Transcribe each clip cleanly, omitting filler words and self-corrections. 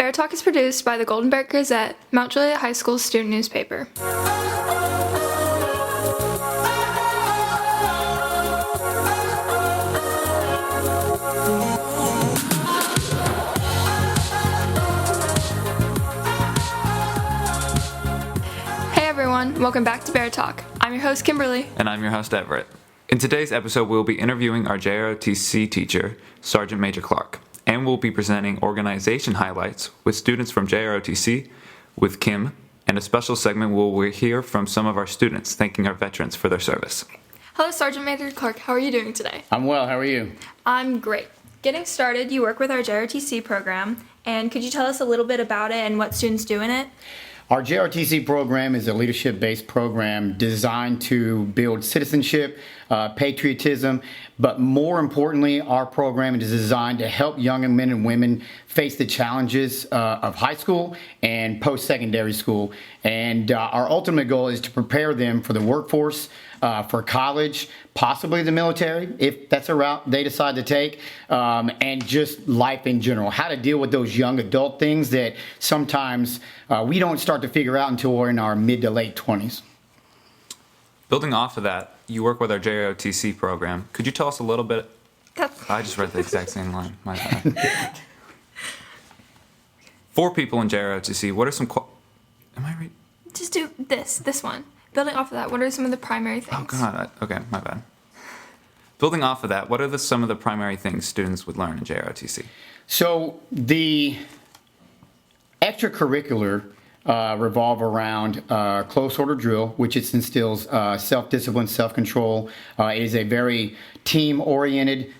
Bear Talk is produced by the Golden Bear Gazette, Mount Juliet High School's student newspaper. Hey everyone, welcome back to Bear Talk. I'm your host Kimberly. And I'm your host Everett. In today's episode, we'll be interviewing our JROTC teacher, Sergeant Major Clark, and we'll be presenting organization highlights with students from JROTC with Kim, and a special segment where we'll hear from some of our students thanking our veterans for their service. Hello Sergeant Major Clark, how are you doing today? I'm well, how are you? I'm great. Getting started, you work with our JROTC program, and could you tell us a little bit about it and what students do in it? Our JROTC program is a leadership-based program designed to build citizenship, patriotism, but more importantly, our program is designed to help young men and women face the challenges of high school and post-secondary school. And our ultimate goal is to prepare them for the workforce, for college, possibly the military, if that's a route they decide to take, and just life in general. How to deal with those young adult things that sometimes we don't start to figure out until we're in our mid to late 20s. Building off of that, you work with our JROTC program. Could you tell us a little bit? I just read the exact same line. My bad. For people in JROTC, what are some... Am I right? Just do this one. Building off of that, what are some of the primary things? Oh, God. Okay, my bad. Building off of that, what are some of the primary things students would learn in JROTC? So the extracurricular revolve around close order drill, which it instills self-discipline, self-control. It is a very team-oriented,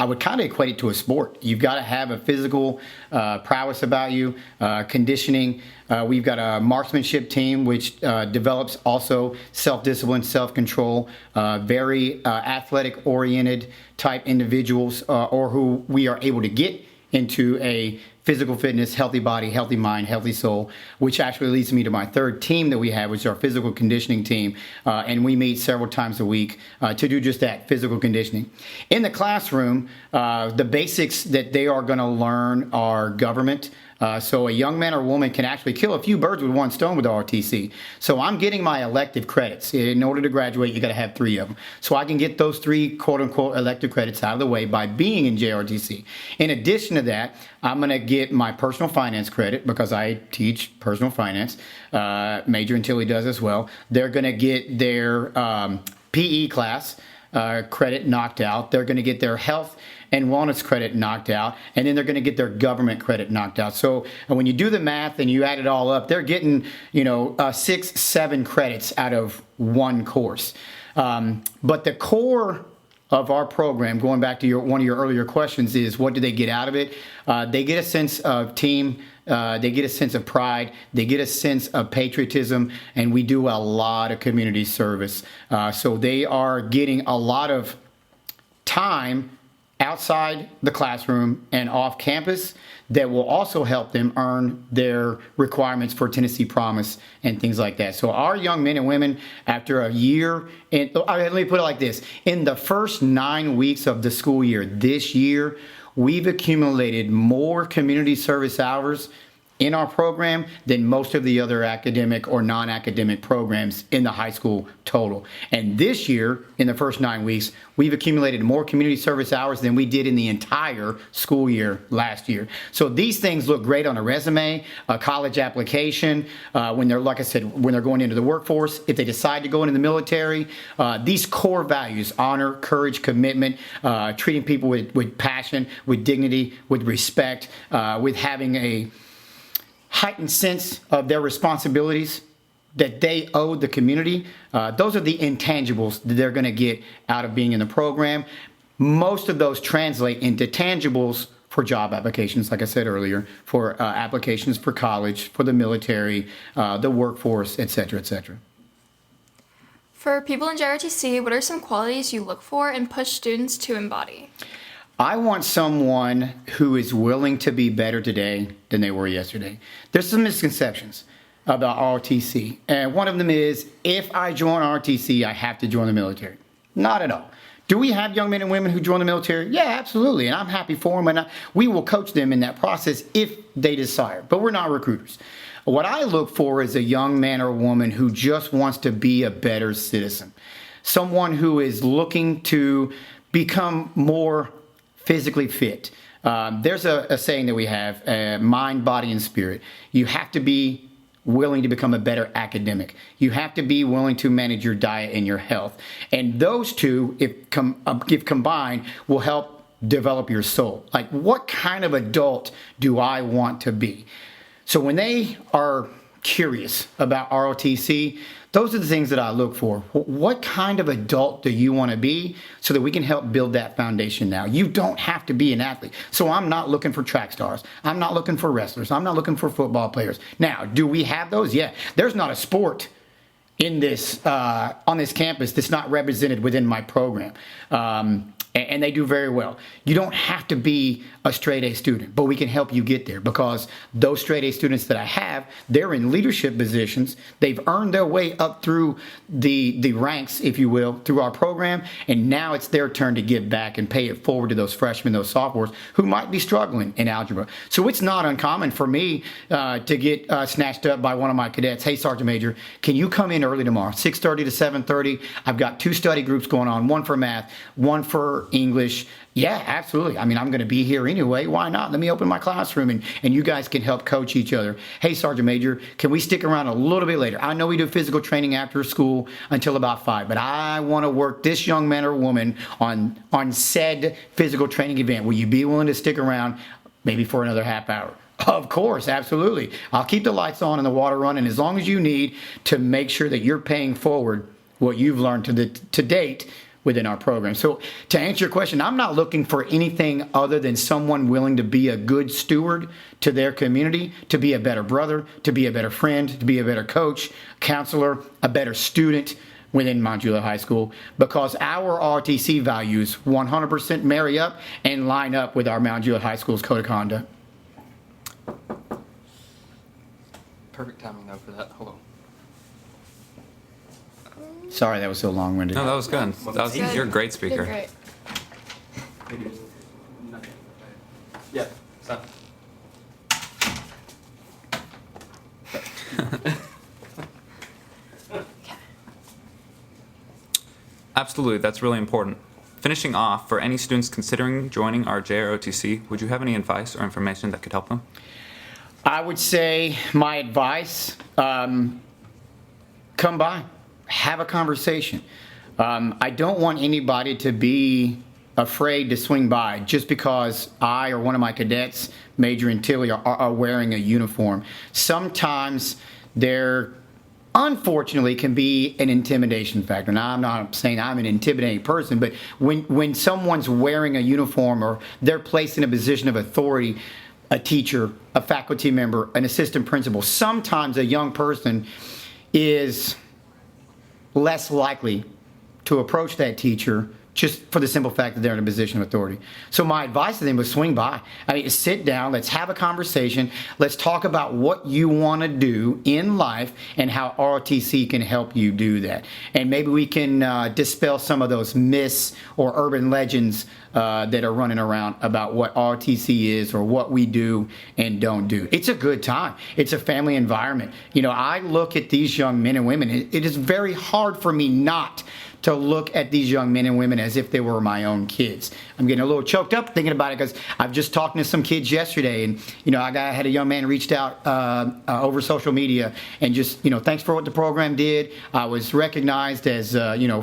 I would kind of equate it to a sport. You've got to have a physical prowess about you, conditioning. We've got a marksmanship team, which develops also self-discipline, self-control, very athletic-oriented type individuals, or who we are able to get into a physical fitness, healthy body, healthy mind, healthy soul, which actually leads me to my third team that we have, which is our physical conditioning team. And we meet several times a week to do just that, physical conditioning. In the classroom, the basics that they are going to learn are government. So a young man or woman can actually kill a few birds with one stone with ROTC. So I'm getting my elective credits. In order to graduate, you got to have 3 of them. So I can get those 3 quote-unquote elective credits out of the way by being in JROTC. In addition to that, I'm going to get my personal finance credit because I teach personal finance. Major and Tilly does as well. They're going to get their PE class credit knocked out. They're going to get their health and wellness credit knocked out, and then they're going to get their government credit knocked out. So when you do the math and you add it all up, they're getting 6-7 credits out of one course. But the core of our program, going back to one of your earlier questions, is what do they get out of it? They get a sense of team. They get a sense of pride. They get a sense of patriotism, and we do a lot of community service. So they are getting a lot of time outside the classroom and off campus that will also help them earn their requirements for Tennessee Promise and things like that. So our young men and women, after a year, let me put it like this, in the first 9 weeks of the school year this year, we've accumulated more community service hours in our program than most of the other academic or non-academic programs in the high school total. And this year, in the first 9 weeks, we've accumulated more community service hours than we did in the entire school year last year. So these things look great on a resume, a college application, when they're, like I said, when they're going into the workforce, if they decide to go into the military. These core values, honor, courage, commitment, treating people with passion, with dignity, with respect, with having a heightened sense of their responsibilities that they owe the community. Those are the intangibles that they're going to get out of being in the program. Most of those translate into tangibles for job applications, like I said earlier, for applications for college, for the military, the workforce, et cetera, et cetera. For people in JROTC, what are some qualities you look for and push students to embody? I want someone who is willing to be better today than they were yesterday. There's some misconceptions about ROTC, and one of them is, if I join ROTC, I have to join the military. Not at all. Do we have young men and women who join the military? Yeah, absolutely. And I'm happy for them. And we will coach them in that process if they desire. But we're not recruiters. What I look for is a young man or woman who just wants to be a better citizen. Someone who is looking to become more physically fit. There's a saying that we have, mind, body, and spirit. You have to be willing to become a better academic. You have to be willing to manage your diet and your health. And those two, if combined, will help develop your soul. Like, what kind of adult do I want to be? So when they are curious about ROTC, those are the things that I look for. What kind of adult do you want to be so that we can help build that foundation now? You don't have to be an athlete. So I'm not looking for track stars. I'm not looking for wrestlers. I'm not looking for football players. Now, do we have those? Yeah. There's not a sport in this on this campus that's not represented within my program. And they do very well. You don't have to be a straight A student, but we can help you get there, because those straight A students that I have, they're in leadership positions. They've earned their way up through the ranks, if you will, through our program, and now it's their turn to give back and pay it forward to those freshmen, those sophomores who might be struggling in algebra. So it's not uncommon for me to get snatched up by one of my cadets. Hey, Sergeant Major, can you come in early tomorrow, 6:30 to 7:30? I've got 2 study groups going on, one for math, one for English. Yeah, absolutely. I mean, I'm going to be here anyway. Why not? Let me open my classroom and you guys can help coach each other. Hey, Sergeant Major, can we stick around a little bit later? I know we do physical training after school until about 5, but I want to work this young man or woman on said physical training event. Will you be willing to stick around maybe for another half hour? Of course, absolutely. I'll keep the lights on and the water running as long as you need to make sure that you're paying forward what you've learned to date within our program. So to answer your question, I'm not looking for anything other than someone willing to be a good steward to their community, to be a better brother, to be a better friend, to be a better coach, counselor, a better student within Mount Juliet High School, because our ROTC values 100% marry up and line up with our Mount Juliet High School's code of conduct. Perfect timing though for that. Hold on. Sorry that was so long-winded. No, that was good. You're a great speaker. You're great. Yeah. Stop. Absolutely, that's really important. Finishing off, for any students considering joining our JROTC, would you have any advice or information that could help them? I would say my advice, come by, have a conversation. I don't want anybody to be afraid to swing by just because I or one of my cadets, Major and Tilly, are wearing a uniform. Sometimes there, unfortunately, can be an intimidation factor. Now, I'm not saying I'm an intimidating person, but when someone's wearing a uniform or they're placed in a position of authority, a teacher, a faculty member, an assistant principal, sometimes a young person is less likely to approach that teacher just for the simple fact that they're in a position of authority. So my advice to them was swing by. I mean, sit down, let's have a conversation, let's talk about what you want to do in life and how ROTC can help you do that. And maybe we can dispel some of those myths or urban legends that are running around about what ROTC is or what we do and don't do. It's a good time. It's a family environment. You know, I look at these young men and women. It is very hard for me not to look at these young men and women as if they were my own kids. I'm getting a little choked up thinking about it because I've just talked to some kids yesterday, and you know, I had a young man reached out over social media and just, you know, thanks for what the program did. I was recognized as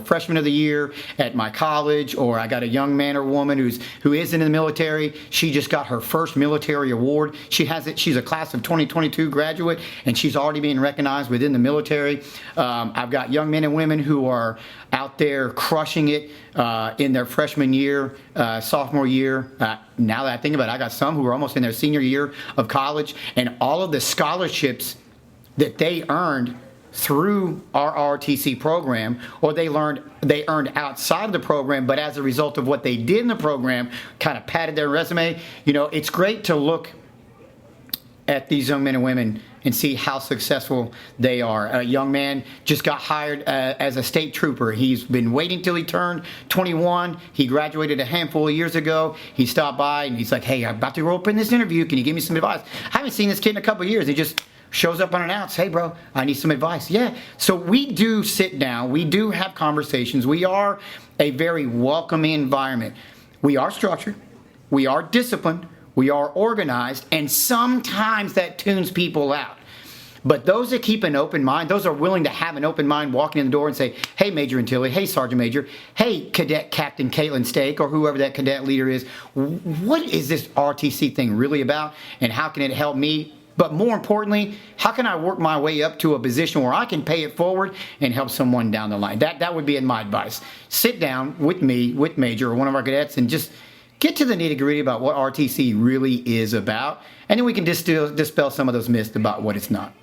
freshman of the year at my college, or I got a young man or woman who is in the military. She just got her first military award. She's a class of 2022 graduate, and she's already being recognized within the military. I've got young men and women who are out there crushing it in their freshman year, sophomore year. Now that I think about it, I got some who are almost in their senior year of college, and all of the scholarships that they earned through our ROTC program, or they earned outside of the program, but as a result of what they did in the program, kind of padded their resume. You know, it's great to look at these young men and women and see how successful they are. A young man just got hired as a state trooper. He's been waiting till he turned 21. He graduated a handful of years ago. He stopped by and he's like, hey, I'm about to go open this interview. Can you give me some advice? I haven't seen this kid in a couple of years. He just shows up unannounced. Hey, bro, I need some advice. Yeah. So we do sit down. We do have conversations. We are a very welcoming environment. We are structured. We are disciplined. We are organized, and sometimes that tunes people out. But those that keep an open mind, those are willing to have an open mind walking in the door and say, hey, Major Antilli, hey, Sergeant Major, hey, Cadet Captain Kaitlyn Stake, or whoever that cadet leader is, what is this RTC thing really about, and how can it help me? But more importantly, how can I work my way up to a position where I can pay it forward and help someone down the line? That would be my advice. Sit down with me, with Major, or one of our cadets, and just get to the nitty-gritty about what RTC really is about, and then we can dispel some of those myths about what it's not.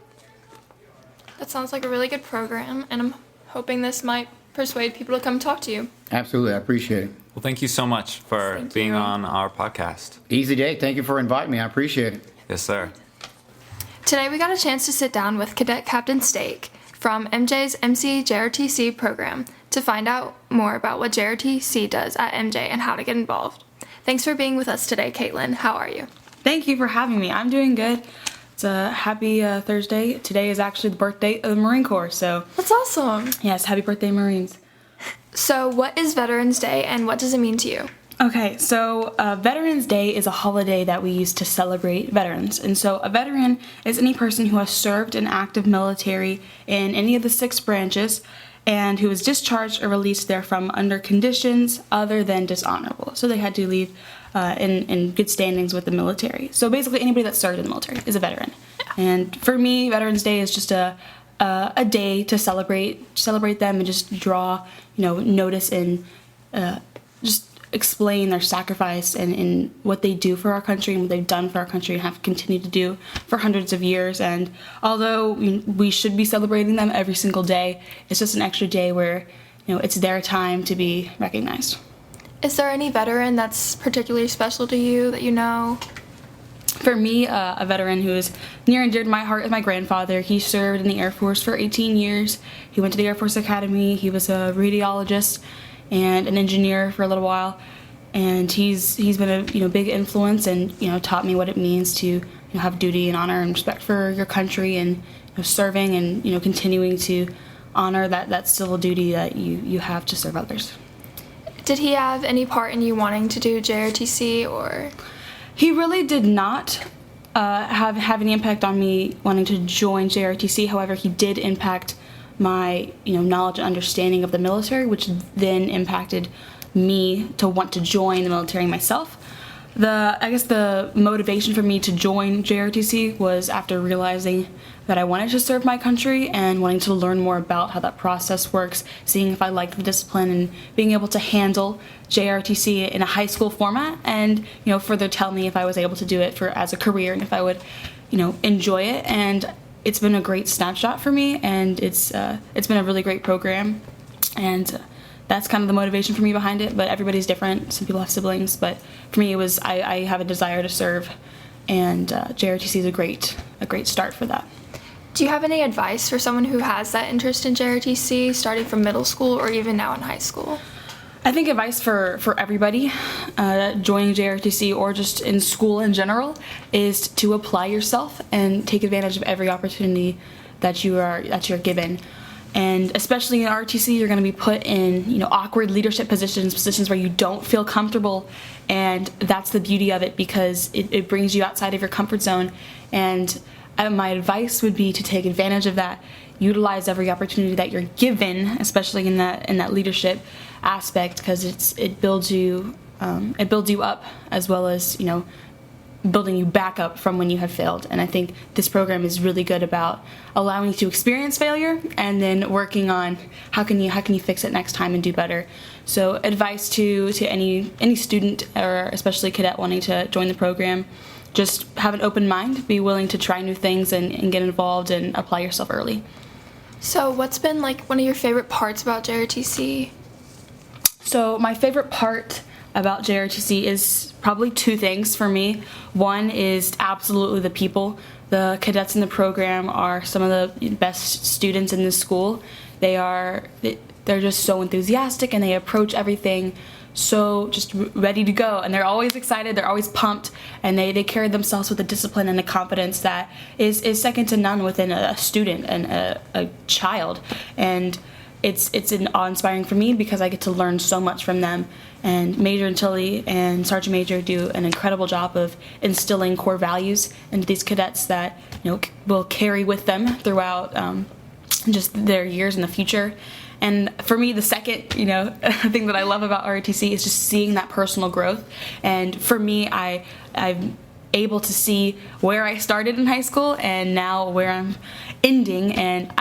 That sounds like a really good program, and I'm hoping this might persuade people to come talk to you. Absolutely, I appreciate it. Well, thank you so much for Thank being you. on our podcast. Easy day. Thank you for inviting me. I appreciate it. Yes, sir. Today we got a chance to sit down with Cadet Captain Stake from MJ's MC JROTC program to find out more about what JROTC does at MJ and how to get involved. Thanks for being with us today, Kaitlyn. How are you? Thank you for having me. I'm doing good. It's a happy Thursday. Today is actually the birthday of the Marine Corps, so That's awesome. yes, happy birthday, Marines. So what is Veterans Day and what does it mean to you? Okay, so Veterans Day is a holiday that we use to celebrate veterans. And so a veteran is any person who has served in active military in any of the 6 branches and who was discharged or released therefrom under conditions other than dishonorable. So they had to leave in good standings with the military. So basically anybody that served in the military is a veteran. And for me, Veterans Day is just a day to celebrate them and just draw, notice and just explain their sacrifice and what they do for our country and what they've done for our country and have continued to do for hundreds of years. And although we should be celebrating them every single day, it's just an extra day where it's their time to be recognized. Is there any veteran that's particularly special to you that you know? For me, a veteran who is near and dear to my heart is my grandfather. He served in the Air Force for 18 years. He went to the Air Force Academy. He was a radiologist and an engineer for a little while, and he's been a big influence and taught me what it means to have duty and honor and respect for your country and serving and continuing to honor that civil duty that you have to serve others. Did he have any part in you wanting to do JROTC or? He really did not have any impact on me wanting to join JROTC. However, he did impact my knowledge and understanding of the military, which then impacted me to want to join the military myself. I guess the motivation for me to join JROTC was after realizing that I wanted to serve my country and wanting to learn more about how that process works, seeing if I liked the discipline and being able to handle JROTC in a high school format and further tell me if I was able to do it as a career and if I would enjoy it. And it's been a great snapshot for me, and it's been a really great program, and that's kind of the motivation for me behind it. But everybody's different. Some people have siblings, but for me it was I have a desire to serve, and JROTC is a great start for that. Do you have any advice for someone who has that interest in JROTC, starting from middle school or even now in high school? I think advice for everybody joining JROTC or just in school in general is to apply yourself and take advantage of every opportunity that you're given. And especially in RTC, you're going to be put in awkward leadership positions where you don't feel comfortable, and that's the beauty of it because it brings you outside of your comfort zone. And my advice would be to take advantage of that, utilize every opportunity that you're given, especially in that leadership aspect, because it builds you up as well as building you back up from when you have failed. And I think this program is really good about allowing you to experience failure and then working on how can you fix it next time and do better. So advice to any student or especially cadet wanting to join the program: just have an open mind, be willing to try new things and get involved and apply yourself early. So what's been one of your favorite parts about JROTC? So my favorite part about JROTC is probably two things for me. One is absolutely the people. The cadets in the program are some of the best students in this school. They're just so enthusiastic, and they approach everything so just ready to go, and they're always excited, they're always pumped, and they carry themselves with a discipline and a confidence that is second to none within a student and a child. And it's awe-inspiring for me because I get to learn so much from them. And Major and Tilly and Sergeant Major do an incredible job of instilling core values into these cadets that will carry with them throughout just their years in the future. And for me, the second, thing that I love about ROTC is just seeing that personal growth. And for me, I'm able to see where I started in high school and now where I'm ending. And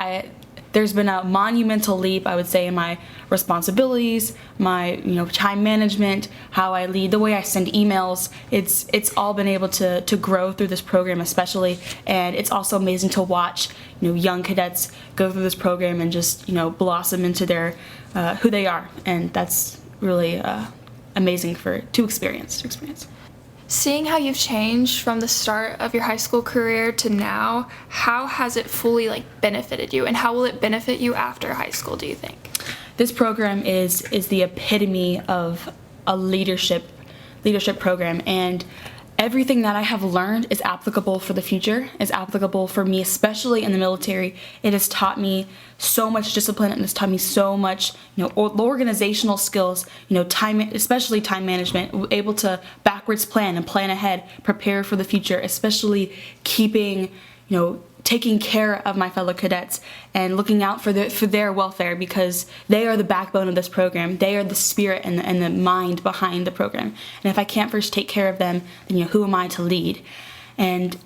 there's been a monumental leap, I would say, in my responsibilities, my time management, how I lead, the way I send emails. It's all been able to grow through this program, especially, and it's also amazing to watch young cadets go through this program and just blossom into their who they are, and that's really amazing to experience. Seeing how you've changed from the start of your high school career to now, how has it fully benefited you, and how will it benefit you after high school, do you think? This program is the epitome of a leadership program, and everything that I have learned is applicable for the future, is applicable for me, especially in the military. It has taught me so much discipline, and it's taught me so much, organizational skills, especially time management, able to backwards plan and plan ahead, prepare for the future, especially keeping, taking care of my fellow cadets and looking out for their welfare, because they are the backbone of this program. They are the spirit and the mind behind the program. And if I can't first take care of them, then who am I to lead? And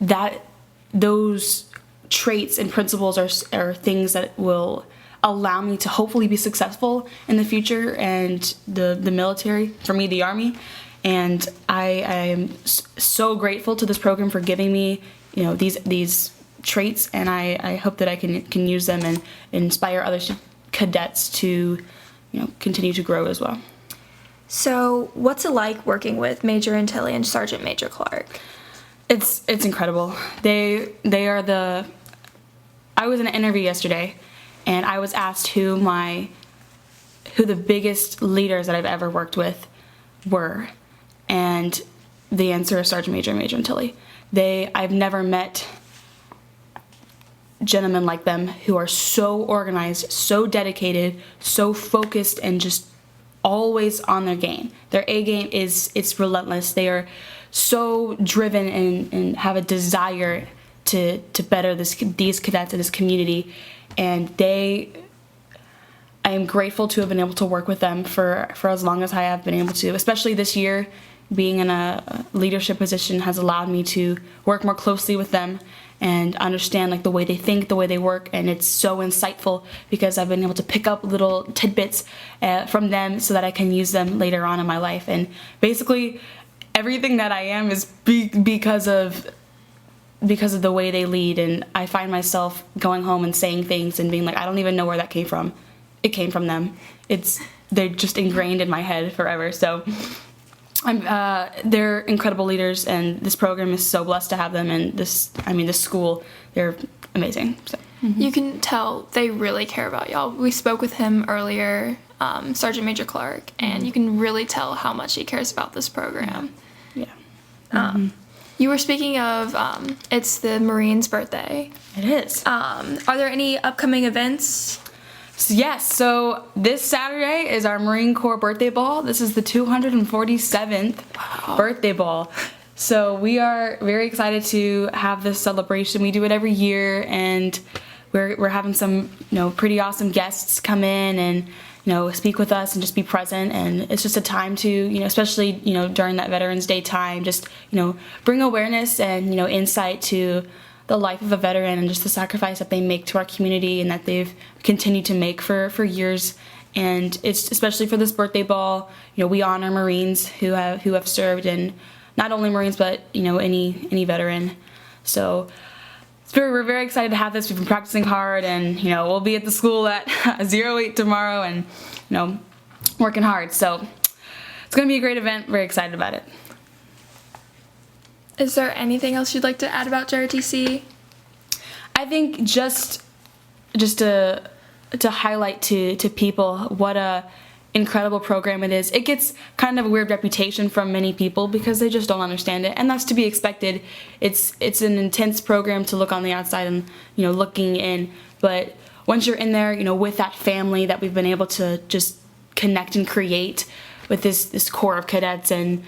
those traits and principles are things that will allow me to hopefully be successful in the future, and the military, for me, the Army. And I am so grateful to this program for giving me these traits, and I hope that I can use them and inspire other cadets to continue to grow as well. So what's it like working with Major and Tilly and Sergeant Major Clark? It's incredible. They are I was in an interview yesterday, and I was asked who the biggest leaders that I've ever worked with were, and the answer is Sergeant Major and Major and Tilly. I've never met gentlemen like them who are so organized, so dedicated, so focused, and just always on their game. Their A game it's relentless. They are so driven and have a desire to better these cadets in this community, and I am grateful to have been able to work with them for as long as I have been able to. Especially this year, being in a leadership position has allowed me to work more closely with them and understand the way they think, the way they work, and it's so insightful because I've been able to pick up little tidbits from them so that I can use them later on in my life. And basically, everything that I am is because of the way they lead, and I find myself going home and saying things and being like, I don't even know where that came from. It came from them. They're just ingrained in my head forever. So they're incredible leaders, and this program is so blessed to have them. And this school, they're amazing. So. Mm-hmm. You can tell they really care about y'all. We spoke with him earlier, Sergeant Major Clark, and you can really tell how much he cares about this program. Yeah. You were speaking of, it's the Marine's birthday. It is. Are there any upcoming events? Yes, so this Saturday is our Marine Corps birthday ball. This is the 247th birthday ball. So we are very excited to have this celebration. We do it every year, and we're having some pretty awesome guests come in and speak with us and just be present. And it's just a time to especially during that Veterans Day time, just bring awareness and insight to the life of a veteran and just the sacrifice that they make to our community and that they've continued to make for years. And it's especially for this birthday ball, we honor Marines who have served, and not only Marines but any veteran. So we're very excited to have this. We've been practicing hard, and we'll be at the school at 08 tomorrow, and working hard. So it's going to be a great event. Very excited about it. Is there anything else you'd like to add about JROTC? I think just to highlight to people what a incredible program it is. It gets kind of a weird reputation from many people because they just don't understand it, and that's to be expected. It's an intense program to look on the outside and looking in, but once you're in there, with that family that we've been able to just connect and create with this core of cadets, and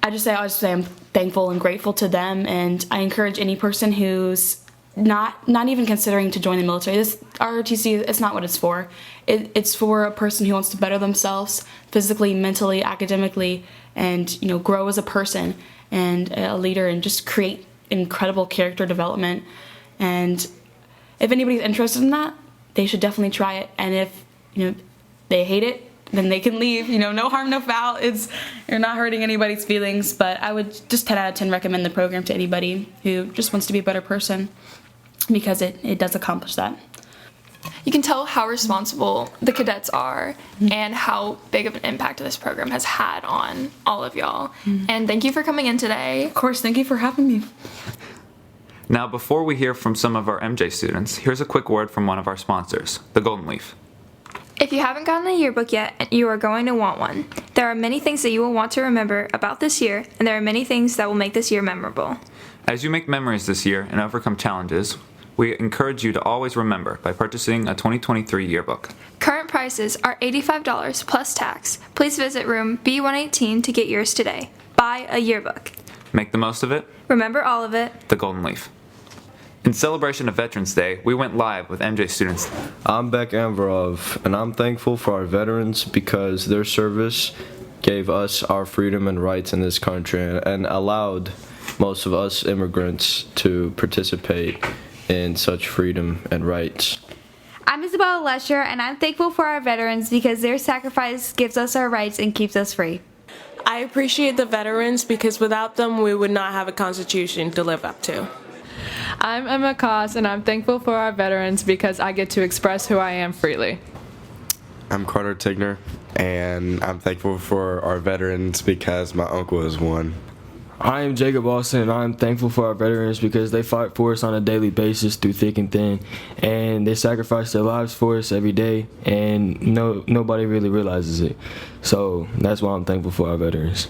I'll just say I'm thankful and grateful to them, and I encourage any person who's not even considering to join the military. This ROTC, it's not what it's for. It's for a person who wants to better themselves physically, mentally, academically, and grow as a person and a leader, and just create incredible character development. And if anybody's interested in that, they should definitely try it. And if they hate it, then they can leave. No harm, no foul. You're not hurting anybody's feelings. But I would just 10 out of 10 recommend the program to anybody who just wants to be a better person, because it does accomplish that. You can tell how responsible the cadets are and how big of an impact this program has had on all of y'all. And thank you for coming in today. Of course, thank you for having me. Now, before we hear from some of our MJ students, here's a quick word from one of our sponsors, the Golden Leaf. If you haven't gotten a yearbook yet, you are going to want one. There are many things that you will want to remember about this year, and there are many things that will make this year memorable. As you make memories this year and overcome challenges, we encourage you to always remember by purchasing a 2023 yearbook. Current prices are $85 plus tax. Please visit room B118 to get yours today. Buy a yearbook. Make the most of it. Remember all of it. The Golden Leaf. In celebration of Veterans Day, we went live with MJ students. I'm Beck Amvarov, and I'm thankful for our veterans because their service gave us our freedom and rights in this country and allowed most of us immigrants to participate in such freedom and rights. I'm Isabella Lesher, and I'm thankful for our veterans because their sacrifice gives us our rights and keeps us free. I appreciate the veterans because without them we would not have a constitution to live up to. I'm Emma Koss, and I'm thankful for our veterans because I get to express who I am freely. I'm Carter Tigner, and I'm thankful for our veterans because my uncle is one. I am Jacob Austin, and I'm thankful for our veterans because they fight for us on a daily basis through thick and thin, and they sacrifice their lives for us every day, and nobody really realizes it. So that's why I'm thankful for our veterans.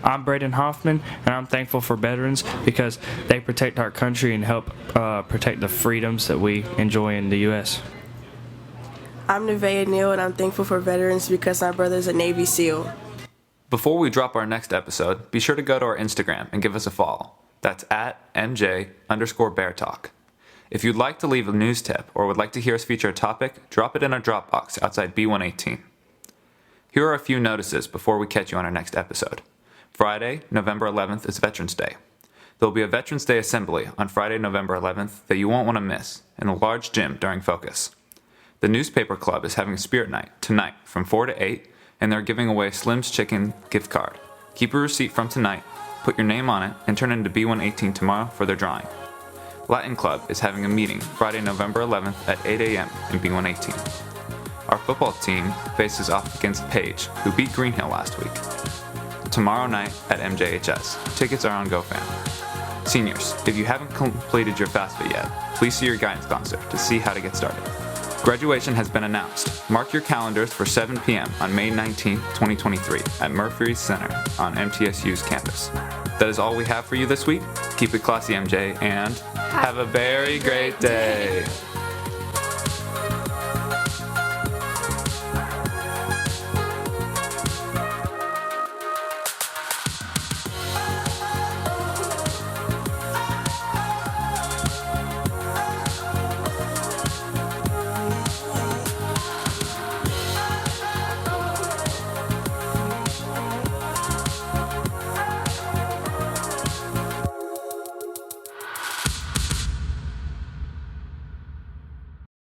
I'm Braden Hoffman, and I'm thankful for veterans because they protect our country and help protect the freedoms that we enjoy in the U.S. I'm Nevaeh Neal, and I'm thankful for veterans because my brother's a Navy SEAL. Before we drop our next episode, be sure to go to our Instagram and give us a follow. That's at MJ_BearTalk. If you'd like to leave a news tip or would like to hear us feature a topic, drop it in our Dropbox outside B118. Here are a few notices before we catch you on our next episode. Friday, November 11th is Veterans Day. There will be a Veterans Day assembly on Friday, November 11th that you won't want to miss in a large gym during Focus. The Newspaper Club is having a Spirit Night tonight from 4 to 8, and they're giving away Slim's Chicken gift card. Keep a receipt from tonight, put your name on it, and turn it into B118 tomorrow for their drawing. Latin Club is having a meeting Friday, November 11th at 8 a.m. in B118. Our football team faces off against Paige, who beat Green Hill last week. Tomorrow night at MJHS. Tickets are on GoFam. Seniors, if you haven't completed your FAFSA yet, please see your guidance counselor to see how to get started. Graduation has been announced. Mark your calendars for 7 p.m. on May 19, 2023 at Murphy Center on MTSU's campus. That is all we have for you this week. Keep it classy, MJ, and have a very great day.